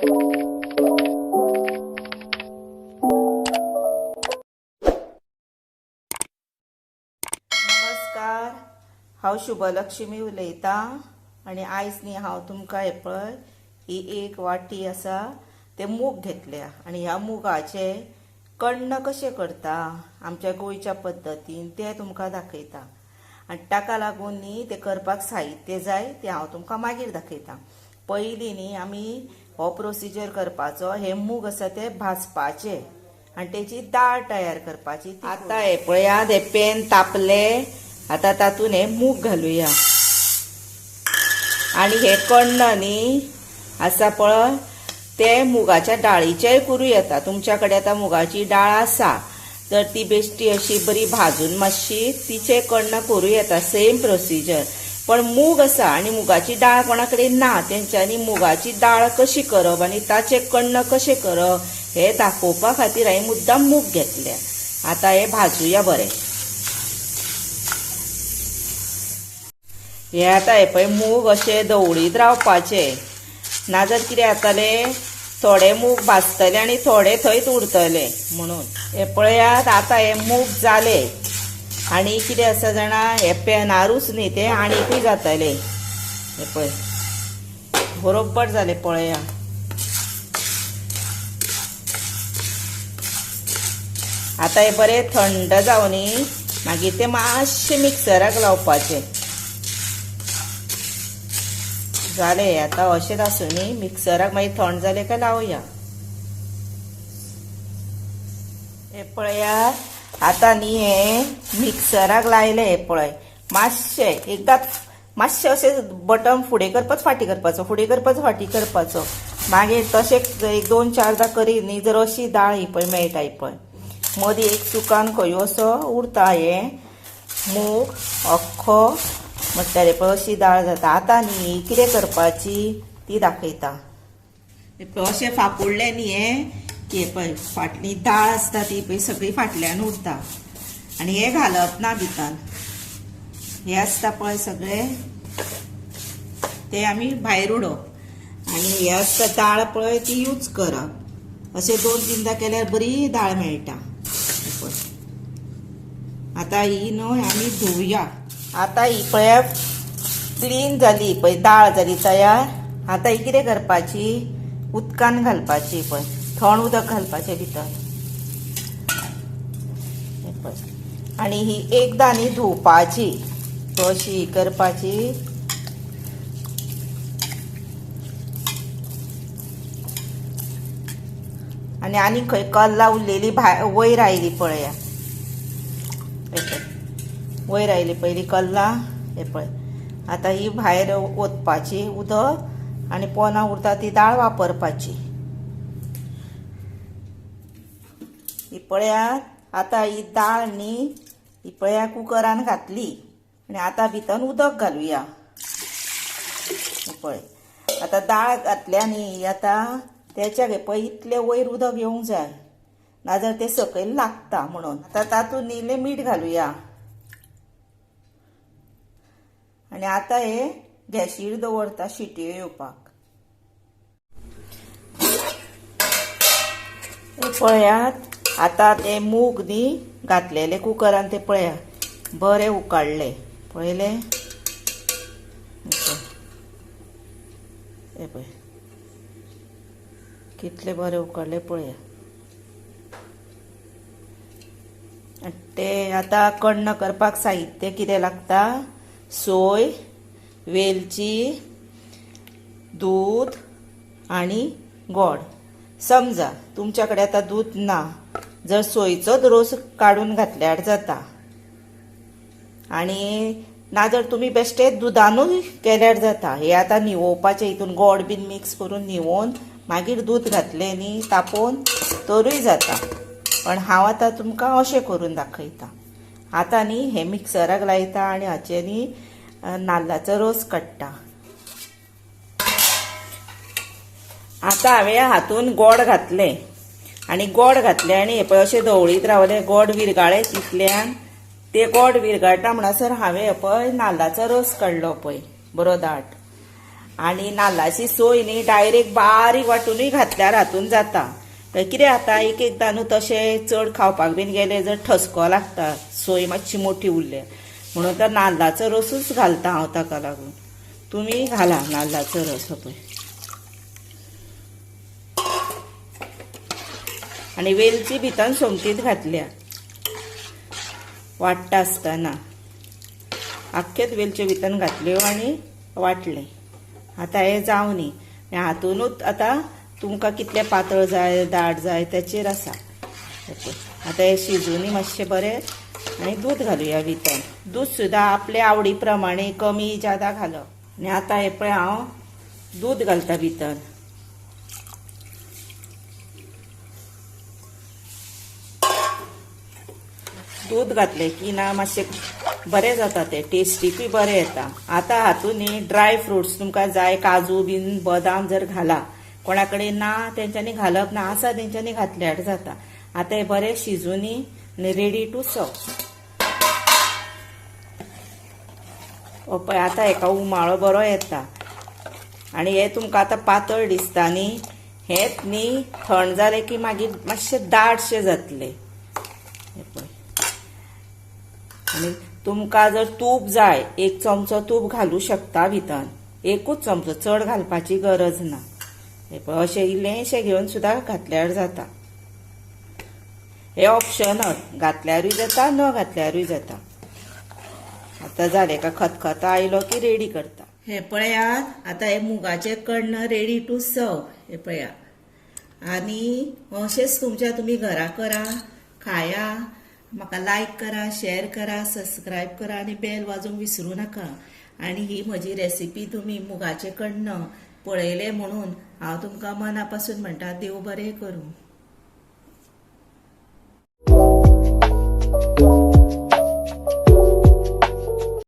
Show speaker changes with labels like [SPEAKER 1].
[SPEAKER 1] नमस्कार, हांव शुभलक्ष्मी उलयतां आनी आयज न्ही हांव तुमकां हे पळय ही एक वाटी आसा ते मूग घेतल्या आनी ह्या मुगाचे कण्ण कशे करता आमच्या गोंयच्या पद्दतीन ते तुमकां दाखयता आनी ताका लागून न्ही ते करपाक साहित्य जाय ते हांव तुमकां मागीर दाखयतां। पयलीं न्ही आमी हो प्रोसिजर करपाचो, हे मूग आसा ते भाजपाचे आनी तेची दाळ तयार करपाची। आता हे पळयात, हे पॅन तापले, आता तातूंत हे मूग घालुया आनी हे कण्ण न्ही आसा पळय ते मुगाच्या डाळीचेय करूं येता। तुमच्या कडेन आतां मुगाची डाळ आसा तर ती बेश्टी अशी बरी भाजून मातशी तिचे कण्ण करूं येता, सेम प्रोसिजर। पण मूग आसा आनी मुगाची डाळ कोणा कडेन ना, तेंच्यांनी मुगाची डाळ कशी करप आनी ताचे कण्ण कशे करप हे दाखोवपा खातीर हांवें मुद्दाम मूग घेतल्या। आता हे भाजूया बरें। हे आता हे पळय मूग अशे धवळीत रावपाचे, नाजाल्यार कितें जातले थोडे मूग भाजतले आनी थोडे थंयच उरतले म्हणून। हे पळयात, आता हे मूग जाले आनी कितें आसा जाणा, हे पॅनारूच न्ही ते आनीकूय जातले। हे पळय बरोबर जाले पळया। आता हे बरे थंड जावनी मागीर ते मातशे मिक्सराक लावपाचे। जाले आता अशेंच आसूनी मिक्सराक मागीर थंड जाले काय लावया। हे पळयात, आता न्ही हे मिक्सराक लायले, हे पळय मातशे एकदां मातशे अशे बटन फुडें करपाचो फाटी करपाचो, फुडें करपाचो फाटी करपाचो, मागीर तशें एक दोन चारदां करीत न्ही जर अशी दाळ ही पळय मेळटा, ही पळय मदीं एक चुकान खंय असो उरता हे मूग अख्खो म्हणटाले पळय अशी दाळ जाता। आतां न्ही कितें करपाची ती दाखयता। अशें फापुडले न्ही हे की पळय फाटली दाळ आसता ती पळय सगळी फाटल्यान उरता आनी हे घालप ना भितर, हे आसता पळय सगळे ते आमी भायर उडोवप आनी हे आसता दाळ पळय ती यूज करप। अशें दोन तीनदां केल्यार बरी दाळ मेळटा। आता ही न्हय आमी धुवया। आता ही पळय क्लीन जाली पळय दाळ जाली तयार। आता ही कितें करपाची, उदकान घालपाची, पळय थंड उदक घालपाचें भितर आनी ही एकदां न्ही धुवपाची, अशी करपाची आनी खंय कल्लां उरलेली वयर आयली पळया, वयर आयली पयली कल्लां, हे पळय आता ही भायर ओतपाची उदक आनी पोना उरता ती दाळ वापरपाची। ही पळयात, आता ही दाळ न्ही ही पळया कुकरान घातली आनी आता भितर उदक घालुया। पळय आता दाळ घातल्या न्ही, आता त्याच्या पळय इतले वयर उदक येवंक जाय, नाजाल्यार ते सकयल लागता म्हणून। आता तातूंत इल्लें मीठ घालुया आनी आता हे गॅशीर दवरता शिटयो येवपाक। पळयात, आता ते मूग न्ही घातलेले कुकरान ते पळया बरे उकडले, पळयले हे पळय कितले बरे उकडले पळया। ते आता कण्ण करपाक साहित्य कितें लागता, सोय, वेलची, दूध आनी गोड। समजा तुमच्या कडेन आतां दूध ना, जर सोयचोच रोस काडून घातल्यार जाता आनी नाजाल्यार तुमी बेश्टे दुधानूय केल्यार जाता। हे आतां न्हिवोवपाचें, हितून गोड बीन मिक्स करून न्हिवोवन मागीर दूध घातलें न्ही तापोवन तरूय जाता, पण हांव आतां तुमकां अशें करून दाखयता। आता न्ही हे मिक्सराक लायता आनी हाचे न्ही नाल्लाचो रोस काडटा। आता हांवें हातून गोड घातले आनी गोड घातले आनी हे पळय अशें धवळीत रावले, गोड विरगाळे तितल्यान ते गोड विरगाळटा म्हणसर हांवें हे पळय नाल्लाचो रोस काडलो पळय बरो दाट आणि नाल्लाची सोय न्ही डायरेक्ट बारीक वाटूनय घातल्यार हातून जाता. कितें जाता एक एकदां न्हू तशें चड खावपाक बीन गेले जर ठसको लागता सोय मातशी मोठी उरल्या म्हणून तर नाल्लाचो रसूच घालता हांव ताका लागून. तुमी घाला नाल्लाचो रस पळय. आनी वेलची भितर सोमतीच घातल्या वाट्टा आसतना. आख्खेच वेलच्यो भितर घातल्यो आनी वाटले. आतां हें जावं न्ही हातूनूच आतां तुमकां कितलें पातळ जाय दाट जाय त्याचेर आसा. आतां हें शिजूनी मातशें बरें आनी दूद घालुया भितर. दूद सुद्दां आपल्या आवडी प्रमाणे कमी जादा घालप. आनी आतां हें पळय हांव दूद घालता भितर. दूद घातलें की ना मातशें बरें जाता तें टेस्टीकूय बरें येता. आतां हातून न्ही ड्राय फ्रुट्स तुमकां जाय काजू बीन बदाम जर घाला. कोणा कडेन ना तेंच्यांनी घालप ना आसा तेंच्यांनी घातल्यार जाता. आतां हें बरें शिजूनी आनी रेडी टू सर्व. पळय आतां हेका उमाळो बरो येता आनी हें तुमकां आतां पातळ दिसता न्ही हेंच न्ही थंड जालें की मागीर मातशें दाटशें जातलें. हें पळय आनी तुमकां जर तूप जाय एक चमचो तूप घालूं शकता भितर. एकूच चमचो चड घालपाची गरज ना. हें पळय अशें इल्लेंशें घेवन सुद्दां घातल्यार जाता. हें ऑप्शनल घातल्यारूय जाता न घातल्यारूय जाता. आतां जालें का खतखतो आयलो की रेडी करता. हें पळयात आतां हें मुगाचें कण्ण रेडी टू सर्व. हें पळयात आनी अशेंच तुमी घरा करा खाया. म्हाका लायक करा शेअर करा सबस्क्रायब करा आनी बेल वाजोवंक विसरूं नाका. आनी ही म्हजी रेसिपी तुमी मुगाचें कण्ण पळयलें म्हणून हांव तुमकां मना पासून म्हणटा देव बरें करूं.